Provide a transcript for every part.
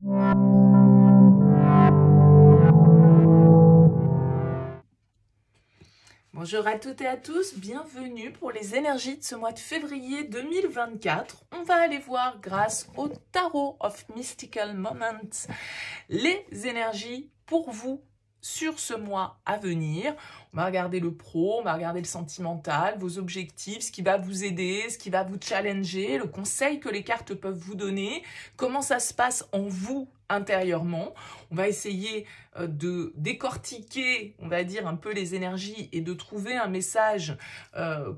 Bonjour à toutes et à tous, bienvenue pour les énergies de ce mois de février 2024. On va aller voir, grâce au Tarot of Mystical Moments, les énergies pour vous sur ce mois à venir. On va regarder le pro, on va regarder le sentimental, vos objectifs, ce qui va vous aider, ce qui va vous challenger, le conseil que les cartes peuvent vous donner, comment ça se passe en vous intérieurement. On va essayer de décortiquer, on va dire, un peu les énergies et de trouver un message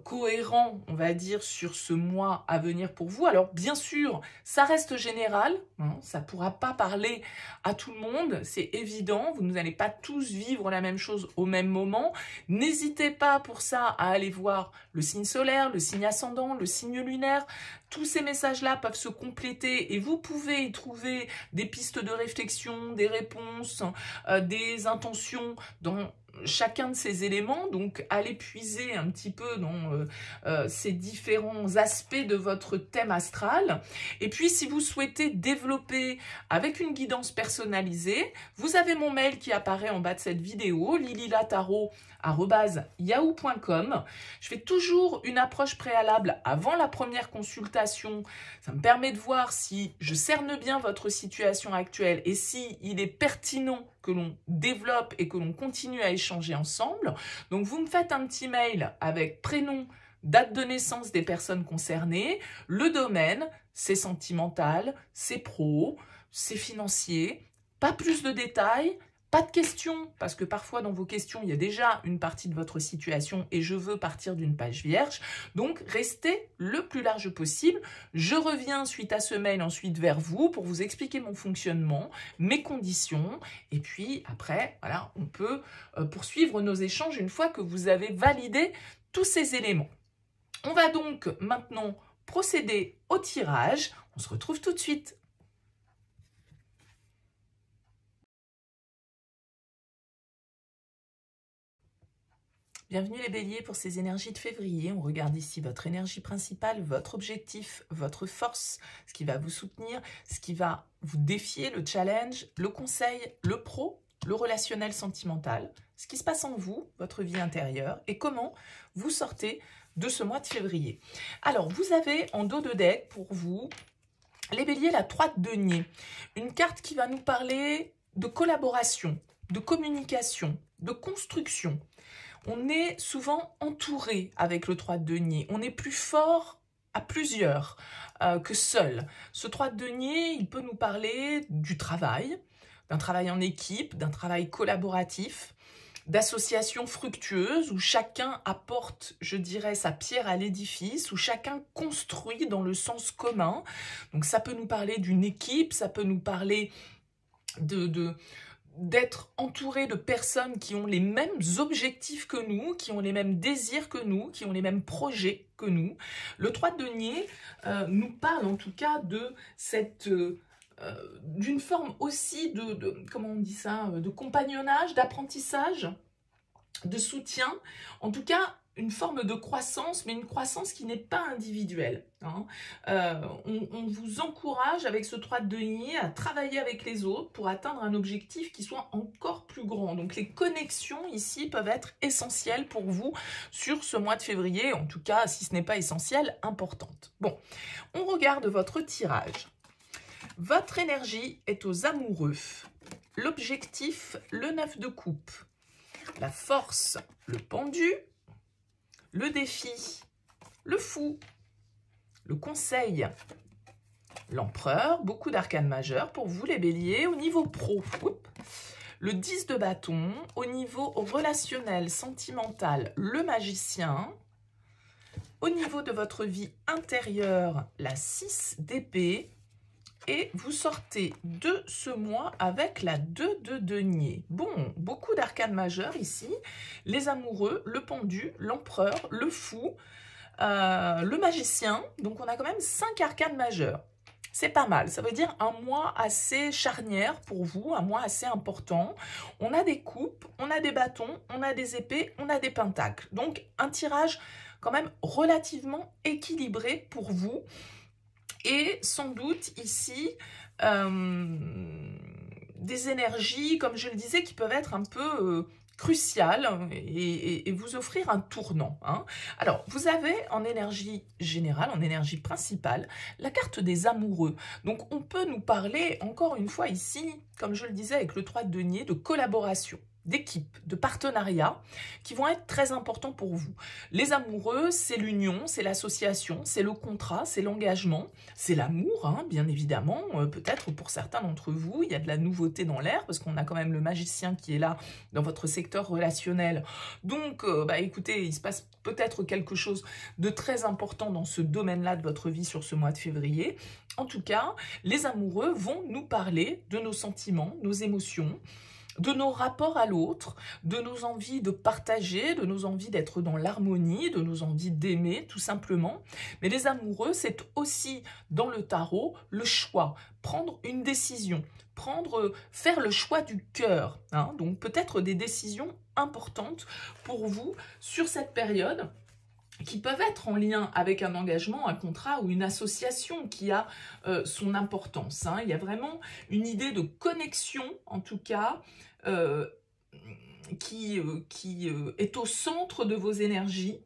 cohérent, on va dire, sur ce mois à venir pour vous. Alors, bien sûr, ça reste général, hein, ça ne pourra pas parler à tout le monde, c'est évident, vous n'allez pas tous vivre la même chose au même moment. N'hésitez pas pour ça à aller voir le signe solaire, le signe ascendant, le signe lunaire. Tous ces messages-là peuvent se compléter et vous pouvez y trouver des pistes de réflexion, des réponses, des intentions dans chacun de ces éléments. Donc, allez puiser un petit peu dans ces différents aspects de votre thème astral. Et puis, si vous souhaitez développer avec une guidance personnalisée, vous avez mon mail qui apparaît en bas de cette vidéo, lililataro@yahoo.com. Je fais toujours une approche préalable avant la première consultation. Ça me permet de voir si je cerne bien votre situation actuelle et si il est pertinent que l'on développe et que l'on continue à échanger ensemble. Donc, vous me faites un petit mail avec prénom, date de naissance des personnes concernées, le domaine, c'est sentimental, c'est pro, c'est financier, pas plus de détails. Pas de questions, parce que parfois dans vos questions, il y a déjà une partie de votre situation et je veux partir d'une page vierge. Donc, restez le plus large possible. Je reviens suite à ce mail ensuite vers vous pour vous expliquer mon fonctionnement, mes conditions. Et puis après, voilà, on peut poursuivre nos échanges une fois que vous avez validé tous ces éléments. On va donc maintenant procéder au tirage. On se retrouve tout de suite. Bienvenue les béliers pour ces énergies de février. On regarde ici votre énergie principale, votre objectif, votre force, ce qui va vous soutenir, ce qui va vous défier, le challenge, le conseil, le pro, le relationnel sentimental, ce qui se passe en vous, votre vie intérieure et comment vous sortez de ce mois de février. Alors, vous avez en dos de deck pour vous, les béliers, la 3 de denier. Une carte qui va nous parler de collaboration, de communication, de construction. On est souvent entouré avec le 3 de denier. On est plus fort à plusieurs que seul. Ce 3 de denier, il peut nous parler du travail, d'un travail en équipe, d'un travail collaboratif, d'associations fructueuses où chacun apporte, je dirais, sa pierre à l'édifice, où chacun construit dans le sens commun. Donc ça peut nous parler d'une équipe, ça peut nous parler d'être entouré de personnes qui ont les mêmes objectifs que nous, qui ont les mêmes désirs que nous, qui ont les mêmes projets que nous. Le 3 de denier nous parle en tout cas de cette... d'une forme aussi comment on dit ça, de compagnonnage, d'apprentissage, de soutien, en tout cas une forme de croissance, mais une croissance qui n'est pas individuelle. Hein. On vous encourage avec ce 3 de denier à travailler avec les autres pour atteindre un objectif qui soit encore plus grand. Donc les connexions ici peuvent être essentielles pour vous sur ce mois de février, en tout cas si ce n'est pas essentiel, importante. Bon, on regarde votre tirage. Votre énergie est aux amoureux. L'objectif, le 9 de coupe. La force, le pendu. Le défi, le fou. Le conseil, l'empereur. Beaucoup d'arcanes majeures pour vous les béliers au niveau pro. Le 10 de bâton. Au niveau relationnel, sentimental, le magicien. Au niveau de votre vie intérieure, la 6 d'épée. Et vous sortez de ce mois avec la 2 de denier. Bon, beaucoup d'arcanes majeures ici. Les amoureux, le pendu, l'empereur, le fou, le magicien. Donc on a quand même 5 arcanes majeures. C'est pas mal, ça veut dire un mois assez charnière pour vous, un mois assez important. On a des coupes, on a des bâtons, on a des épées, on a des pentacles. Donc un tirage quand même relativement équilibré pour vous. Et sans doute ici, des énergies, comme je le disais, qui peuvent être un peu cruciales et vous offrir un tournant. Hein. Alors, vous avez en énergie générale, en énergie principale, la carte des amoureux. Donc, on peut nous parler, encore une fois ici, comme je le disais avec le 3 de denier, de collaboration, d'équipe, de partenariat qui vont être très importants pour vous. Les amoureux, c'est l'union, c'est l'association, c'est le contrat, c'est l'engagement, c'est l'amour, hein, bien évidemment. Peut-être pour certains d'entre vous, il y a de la nouveauté dans l'air parce qu'on a quand même le magicien qui est là dans votre secteur relationnel. Donc, écoutez, il se passe peut-être quelque chose de très important dans ce domaine-là de votre vie sur ce mois de février. En tout cas, les amoureux vont nous parler de nos sentiments, nos émotions, de nos rapports à l'autre, de nos envies de partager, de nos envies d'être dans l'harmonie, de nos envies d'aimer, tout simplement. Mais les amoureux, c'est aussi, dans le tarot, le choix, prendre une décision, faire le choix du cœur. Hein, donc peut-être des décisions importantes pour vous sur cette période, qui peuvent être en lien avec un engagement, un contrat ou une association qui a son importance. Hein. Il y a vraiment une idée de connexion, en tout cas, qui est au centre de vos énergies,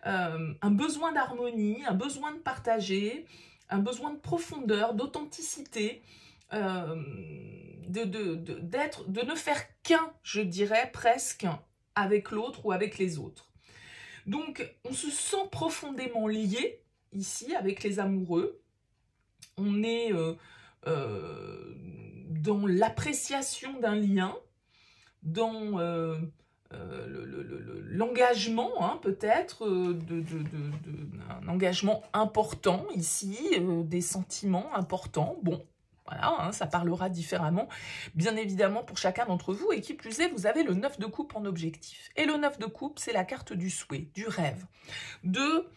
un besoin d'harmonie, un besoin de partager, un besoin de profondeur, d'authenticité, de ne faire qu'un, je dirais, presque, avec l'autre ou avec les autres. Donc, on se sent profondément lié, ici, avec les amoureux. On est dans l'appréciation d'un lien, dans l'engagement, hein, peut-être, un engagement important, ici, des sentiments importants. Bon, voilà, hein, ça parlera différemment, bien évidemment, pour chacun d'entre vous. Et qui plus est, vous avez le 9 de coupe en objectif. Et le 9 de coupe, c'est la carte du souhait, du rêve, de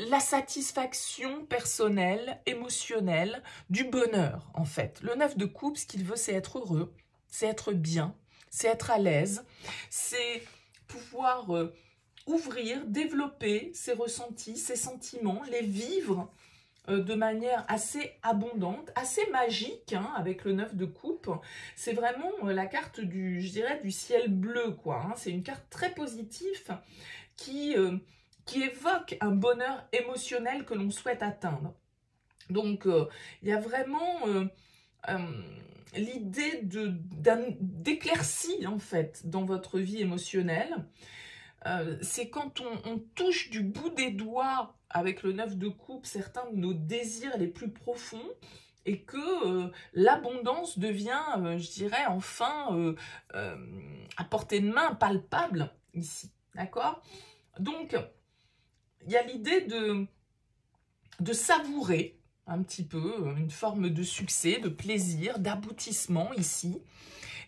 la satisfaction personnelle, émotionnelle, du bonheur, en fait. Le 9 de coupe, ce qu'il veut, c'est être heureux, c'est être bien, c'est être à l'aise, c'est pouvoir ouvrir, développer ses ressentis, ses sentiments, les vivre de manière assez abondante, assez magique, hein, avec le 9 de coupe. C'est vraiment la carte du, je dirais, du ciel bleu, quoi. Hein. C'est une carte très positive qui évoque un bonheur émotionnel que l'on souhaite atteindre. Donc, il y a vraiment l'idée d'éclaircie, en fait, dans votre vie émotionnelle. C'est quand on touche du bout des doigts avec le 9 de coupe certains de nos désirs les plus profonds et que l'abondance devient, je dirais, enfin à portée de main, palpable ici, d'accord? Donc, il y a l'idée de savourer un petit peu une forme de succès, de plaisir, d'aboutissement ici.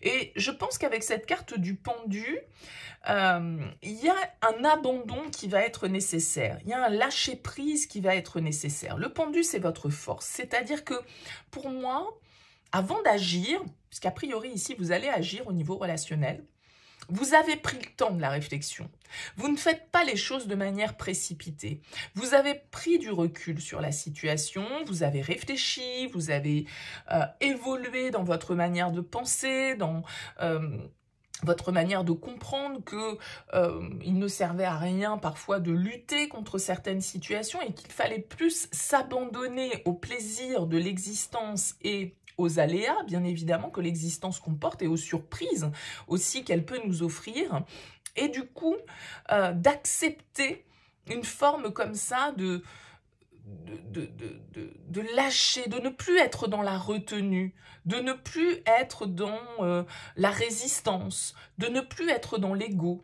Et je pense qu'avec cette carte du pendu, il y a un abandon qui va être nécessaire. Il y a un lâcher-prise qui va être nécessaire. Le pendu, c'est votre force. C'est-à-dire que, pour moi, avant d'agir, puisqu'a priori ici, vous allez agir au niveau relationnel, vous avez pris le temps de la réflexion. Vous ne faites pas les choses de manière précipitée. Vous avez pris du recul sur la situation, vous avez réfléchi, vous avez évolué dans votre manière de penser, dans votre manière de comprendre que il ne servait à rien parfois de lutter contre certaines situations et qu'il fallait plus s'abandonner au plaisir de l'existence et aux aléas, bien évidemment, que l'existence comporte et aux surprises aussi qu'elle peut nous offrir. Et du coup, d'accepter une forme comme ça de lâcher, de ne plus être dans la retenue, de ne plus être dans la résistance, de ne plus être dans l'ego.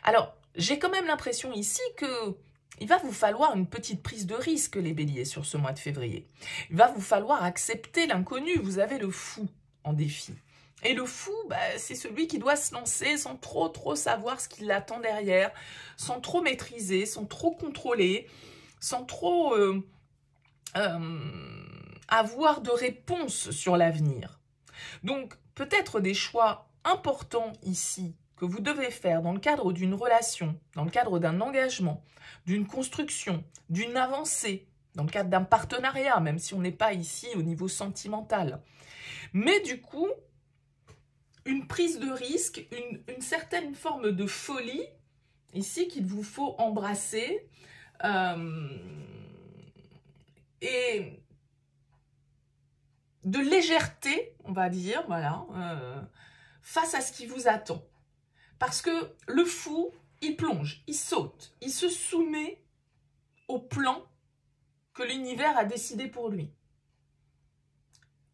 Alors, j'ai quand même l'impression ici que il va vous falloir une petite prise de risque, les béliers, sur ce mois de février. Il va vous falloir accepter l'inconnu. Vous avez le fou en défi. Et le fou, c'est celui qui doit se lancer sans trop savoir ce qui l'attend derrière, sans trop maîtriser, sans trop contrôler, sans trop avoir de réponse sur l'avenir. Donc, peut-être des choix importants ici que vous devez faire dans le cadre d'une relation, dans le cadre d'un engagement, d'une construction, d'une avancée, dans le cadre d'un partenariat, même si on n'est pas ici au niveau sentimental. Mais du coup, une prise de risque, une certaine forme de folie, ici, qu'il vous faut embrasser, et de légèreté, on va dire, voilà, face à ce qui vous attend. Parce que le fou, il plonge, il saute, il se soumet au plan que l'univers a décidé pour lui.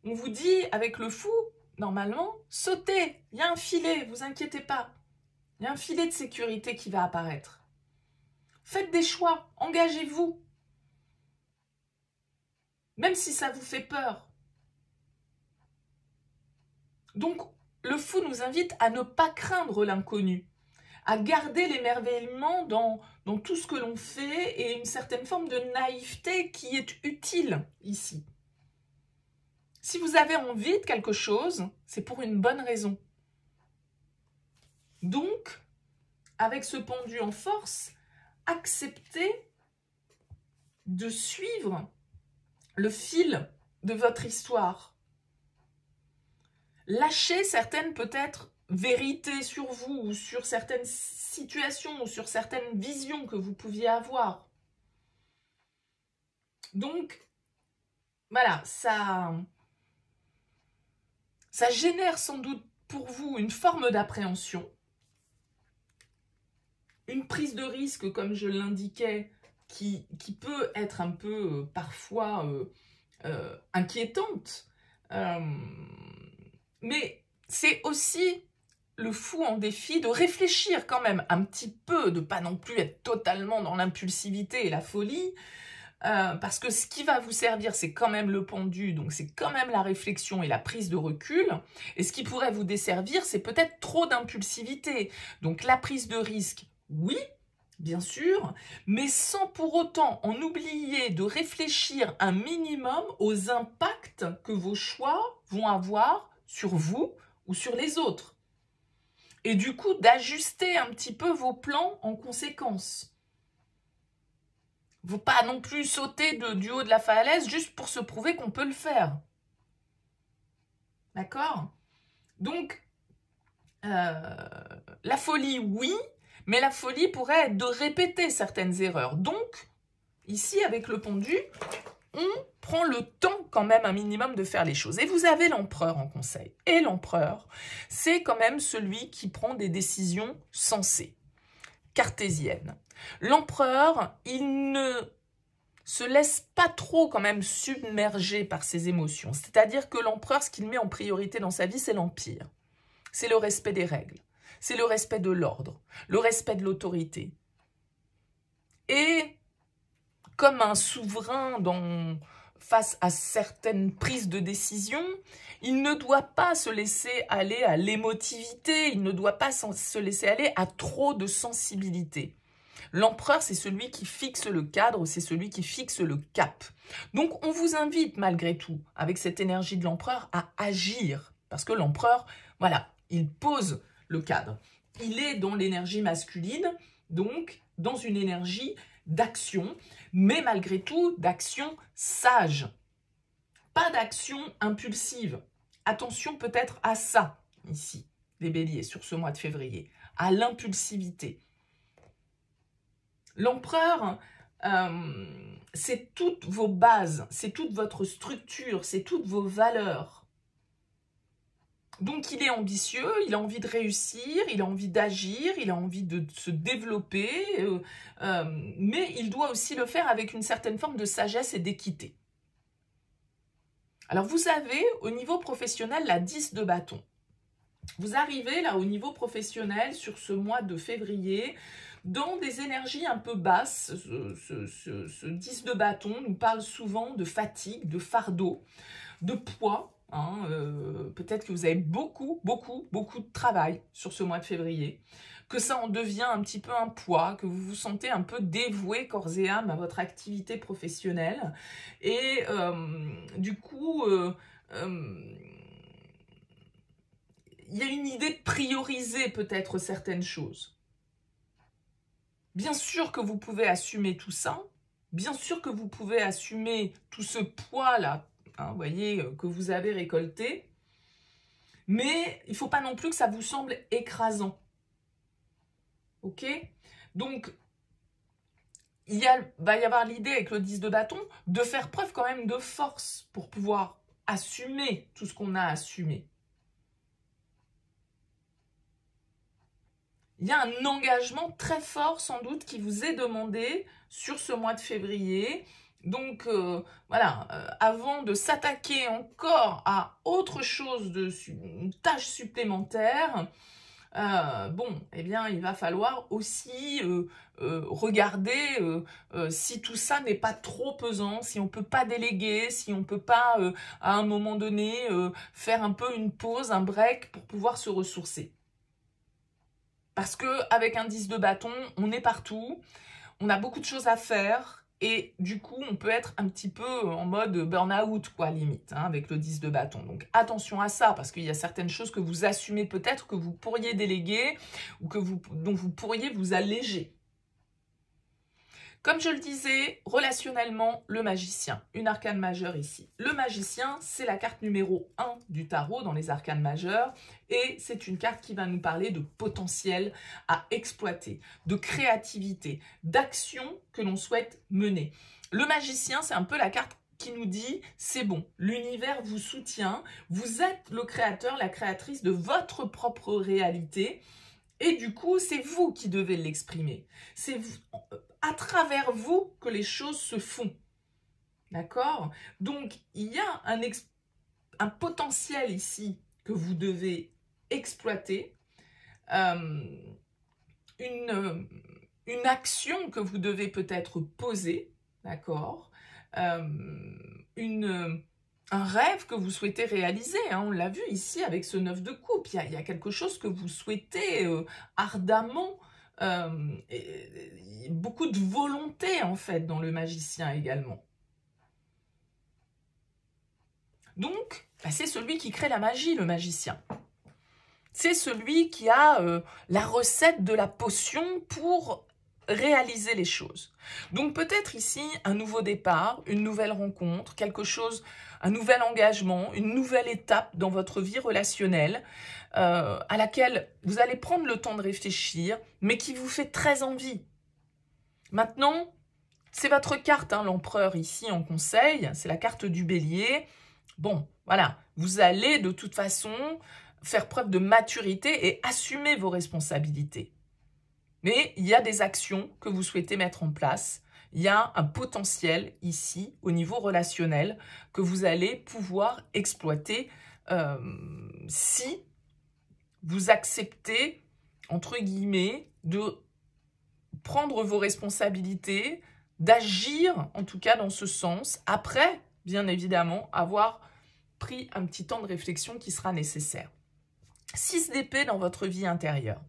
On vous dit, avec le fou, normalement, sautez, il y a un filet, vous inquiétez pas. Il y a un filet de sécurité qui va apparaître. Faites des choix, engagez-vous. Même si ça vous fait peur. Donc, le fou nous invite à ne pas craindre l'inconnu, à garder l'émerveillement dans tout ce que l'on fait et une certaine forme de naïveté qui est utile ici. Si vous avez envie de quelque chose, c'est pour une bonne raison. Donc, avec ce pendu en force, acceptez de suivre le fil de votre histoire. Lâchez certaines peut-être vérités sur vous ou sur certaines situations ou sur certaines visions que vous pouviez avoir. Donc, voilà, ça génère sans doute pour vous une forme d'appréhension, une prise de risque, comme je l'indiquais, qui peut être un peu parfois inquiétante. Mais c'est aussi le fou en défi de réfléchir quand même un petit peu, de pas non plus être totalement dans l'impulsivité et la folie, parce que ce qui va vous servir, c'est quand même le pendu, donc c'est quand même la réflexion et la prise de recul, et ce qui pourrait vous desservir, c'est peut-être trop d'impulsivité. Donc la prise de risque, oui, bien sûr, mais sans pour autant en oublier de réfléchir un minimum aux impacts que vos choix vont avoir sur vous ou sur les autres. Et du coup, d'ajuster un petit peu vos plans en conséquence. Il ne faut pas non plus sauter du haut de la falaise juste pour se prouver qu'on peut le faire. D'accord? Donc, la folie, oui, mais la folie pourrait être de répéter certaines erreurs. Donc, ici, avec le pendu, on prend le temps quand même un minimum de faire les choses. Et vous avez l'empereur en conseil. Et l'empereur, c'est quand même celui qui prend des décisions sensées, cartésiennes. L'empereur, il ne se laisse pas trop quand même submerger par ses émotions. C'est-à-dire que l'empereur, ce qu'il met en priorité dans sa vie, c'est l'empire. C'est le respect des règles. C'est le respect de l'ordre, le respect de l'autorité. Et comme un souverain face à certaines prises de décision, il ne doit pas se laisser aller à l'émotivité, il ne doit pas se laisser aller à trop de sensibilité. L'empereur, c'est celui qui fixe le cadre, c'est celui qui fixe le cap. Donc, on vous invite malgré tout, avec cette énergie de l'empereur, à agir. Parce que l'empereur, voilà, il pose le cadre. Il est dans l'énergie masculine, donc dans une énergie d'action, mais malgré tout, d'action sage. Pas d'action impulsive. Attention peut-être à ça, ici, les béliers, sur ce mois de février, à l'impulsivité. L'empereur, c'est toutes vos bases, c'est toute votre structure, c'est toutes vos valeurs. Donc il est ambitieux, il a envie de réussir, il a envie d'agir, il a envie de se développer, mais il doit aussi le faire avec une certaine forme de sagesse et d'équité. Alors vous avez au niveau professionnel la 10 de bâton. Vous arrivez là au niveau professionnel sur ce mois de février dans des énergies un peu basses. Ce 10 de bâton nous parle souvent de fatigue, de fardeau, de poids. Peut-être que vous avez beaucoup de travail sur ce mois de février, que ça en devient un petit peu un poids, que vous vous sentez un peu dévoué corps et âme à votre activité professionnelle. Et du coup... il y a une idée de prioriser peut-être certaines choses. Bien sûr que vous pouvez assumer tout ça, bien sûr que vous pouvez assumer tout ce poids-là, vous voyez, que vous avez récolté, mais il ne faut pas non plus que ça vous semble écrasant. Ok? Donc, va y avoir l'idée avec le 10 de bâton de faire preuve quand même de force pour pouvoir assumer tout ce qu'on a assumé. Il y a un engagement très fort sans doute qui vous est demandé sur ce mois de février. Donc voilà, avant de s'attaquer encore à autre chose, une tâche supplémentaire, eh bien, il va falloir aussi regarder si tout ça n'est pas trop pesant, si on ne peut pas déléguer, si on ne peut pas, à un moment donné, faire un peu une pause, un break pour pouvoir se ressourcer. Parce qu'avec un 10 de bâton, on est partout, on a beaucoup de choses à faire et du coup, on peut être un petit peu en mode burn-out, quoi, limite, hein, avec le 10 de bâton. Donc, attention à ça, parce qu'il y a certaines choses que vous assumez peut-être, que vous pourriez déléguer ou dont vous pourriez vous alléger. Comme je le disais, relationnellement, le magicien, une arcane majeure ici. Le magicien, c'est la carte numéro 1 du tarot dans les arcanes majeures et c'est une carte qui va nous parler de potentiel à exploiter, de créativité, d'action que l'on souhaite mener. Le magicien, c'est un peu la carte qui nous dit, c'est bon, l'univers vous soutient, vous êtes le créateur, la créatrice de votre propre réalité et du coup, c'est vous qui devez l'exprimer. C'est à travers vous que les choses se font. D'accord? Donc, il y a un potentiel ici que vous devez exploiter, une action que vous devez peut-être poser, d'accord? Un rêve que vous souhaitez réaliser, hein, on l'a vu ici avec ce 9 de coupe, il y a quelque chose que vous souhaitez ardemment, et beaucoup de volonté en fait dans le magicien également. Donc, c'est celui qui crée la magie, le magicien. C'est celui qui a la recette de la potion pour réaliser les choses. Donc peut-être ici un nouveau départ, une nouvelle rencontre, quelque chose, un nouvel engagement, une nouvelle étape dans votre vie relationnelle à laquelle vous allez prendre le temps de réfléchir, mais qui vous fait très envie. Maintenant, c'est votre carte, hein, l'empereur ici en conseil, c'est la carte du bélier. Bon, voilà, vous allez de toute façon faire preuve de maturité et assumer vos responsabilités. Mais il y a des actions que vous souhaitez mettre en place. Il y a un potentiel ici, au niveau relationnel, que vous allez pouvoir exploiter si vous acceptez, entre guillemets, de prendre vos responsabilités, d'agir, en tout cas dans ce sens, après, bien évidemment, avoir pris un petit temps de réflexion qui sera nécessaire. 6 d'épée dans votre vie intérieure.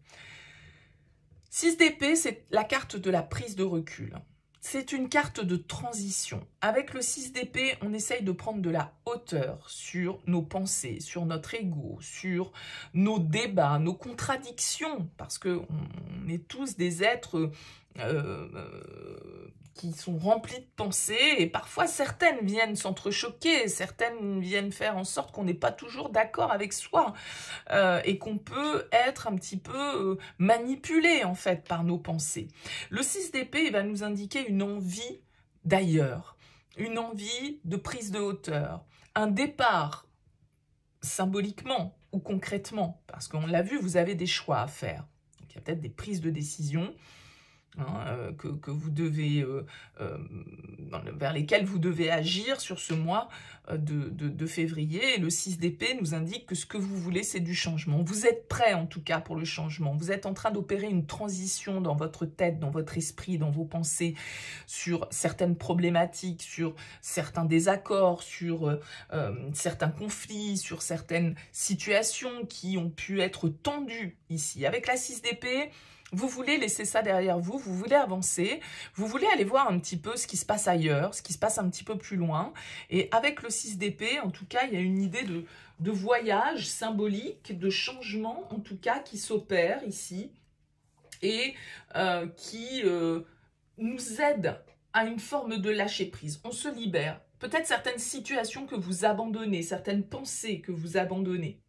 6 d'épée, c'est la carte de la prise de recul. C'est une carte de transition. Avec le 6 d'épée, on essaye de prendre de la hauteur sur nos pensées, sur notre ego, sur nos débats, nos contradictions, parce qu'on est tous des êtres qui sont remplis de pensées, et parfois certaines viennent s'entrechoquer, certaines viennent faire en sorte qu'on n'est pas toujours d'accord avec soi, et qu'on peut être un petit peu manipulé en fait par nos pensées. Le 6 d'épée, il va nous indiquer une envie d'ailleurs, une envie de prise de hauteur, un départ symboliquement ou concrètement, parce qu'on l'a vu, vous avez des choix à faire. Donc, il y a peut-être des prises de décision que vous devez, vers lesquelles vous devez agir sur ce mois de février. Et le 6 d'épée nous indique que ce que vous voulez, c'est du changement. Vous êtes prêt en tout cas pour le changement. Vous êtes en train d'opérer une transition dans votre tête, dans votre esprit, dans vos pensées, sur certaines problématiques, sur certains désaccords, sur certains conflits, sur certaines situations qui ont pu être tendues ici. Avec la 6 d'épée, vous voulez laisser ça derrière vous, vous voulez avancer, vous voulez aller voir un petit peu ce qui se passe ailleurs, ce qui se passe un petit peu plus loin. Et avec le 6 d'épée, en tout cas, il y a une idée de voyage symbolique, de changement, en tout cas, qui s'opère ici et qui nous aide à une forme de lâcher-prise. On se libère. Peut-être certaines situations que vous abandonnez, certaines pensées que vous abandonnez.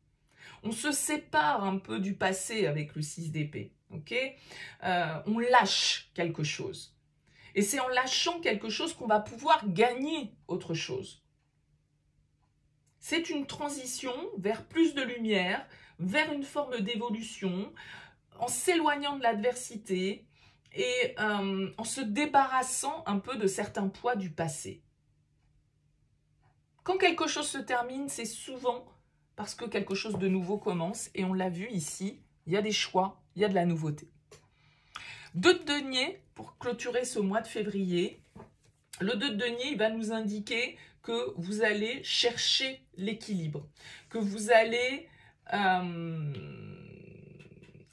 On se sépare un peu du passé avec le 6 d'épée. Okay, on lâche quelque chose. Et c'est en lâchant quelque chose qu'on va pouvoir gagner autre chose. C'est une transition vers plus de lumière, vers une forme d'évolution, en s'éloignant de l'adversité et en se débarrassant un peu de certains poids du passé. Quand quelque chose se termine, c'est souvent parce que quelque chose de nouveau commence. Et on l'a vu ici, il y a des choix, il y a de la nouveauté. 2 de denier, pour clôturer ce mois de février. Le 2 de denier, il va nous indiquer que vous allez chercher l'équilibre, que vous allez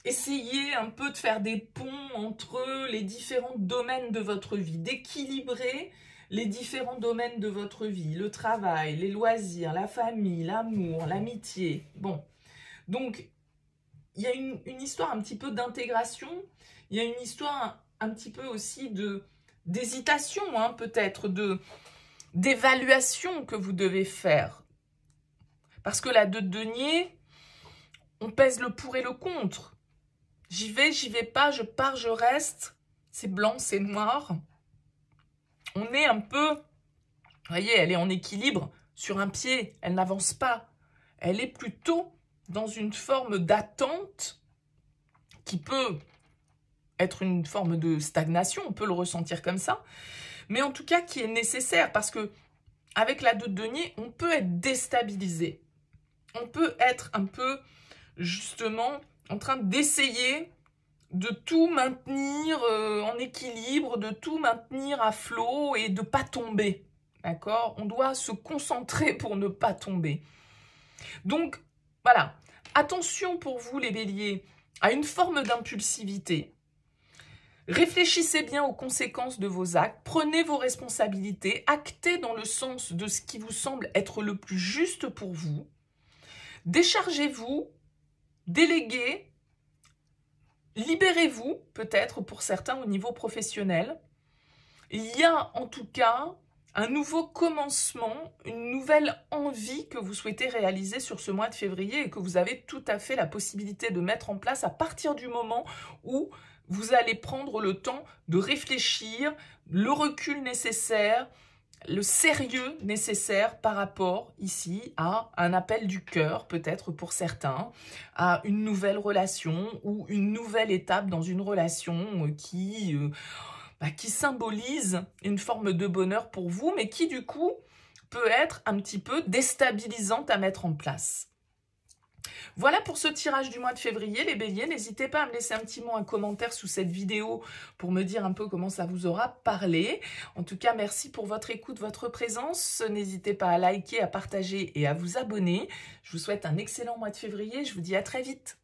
essayer un peu de faire des ponts entre les différents domaines de votre vie, d'équilibrer les différents domaines de votre vie, le travail, les loisirs, la famille, l'amour, l'amitié. Bon, donc il y a une histoire un petit peu d'intégration, il y a une histoire un petit peu aussi d'hésitation, hein, peut-être, d'évaluation que vous devez faire. Parce que la 2 de denier, on pèse le pour et le contre. J'y vais pas, je pars, je reste. C'est blanc, c'est noir. On est un peu, vous voyez, elle est en équilibre sur un pied, elle n'avance pas. Elle est plutôt dans une forme d'attente qui peut être une forme de stagnation, on peut le ressentir comme ça, mais en tout cas qui est nécessaire parce que avec la 2 de denier, on peut être déstabilisé. On peut être un peu, justement, en train d'essayer de tout maintenir en équilibre, de tout maintenir à flot et de ne pas tomber. D'accord? On doit se concentrer pour ne pas tomber. Donc, voilà. Attention pour vous, les béliers, à une forme d'impulsivité. Réfléchissez bien aux conséquences de vos actes, prenez vos responsabilités, actez dans le sens de ce qui vous semble être le plus juste pour vous. Déchargez-vous, déléguez, libérez-vous peut-être pour certains au niveau professionnel. Il y a en tout cas un nouveau commencement, une nouvelle envie que vous souhaitez réaliser sur ce mois de février et que vous avez tout à fait la possibilité de mettre en place à partir du moment où vous allez prendre le temps de réfléchir, le recul nécessaire, le sérieux nécessaire par rapport ici à un appel du cœur, peut-être pour certains, à une nouvelle relation ou une nouvelle étape dans une relation qui symbolise une forme de bonheur pour vous, mais qui du coup peut être un petit peu déstabilisante à mettre en place. Voilà pour ce tirage du mois de février, les béliers. N'hésitez pas à me laisser un petit mot, un commentaire sous cette vidéo pour me dire un peu comment ça vous aura parlé. En tout cas, merci pour votre écoute, votre présence. N'hésitez pas à liker, à partager et à vous abonner. Je vous souhaite un excellent mois de février. Je vous dis à très vite.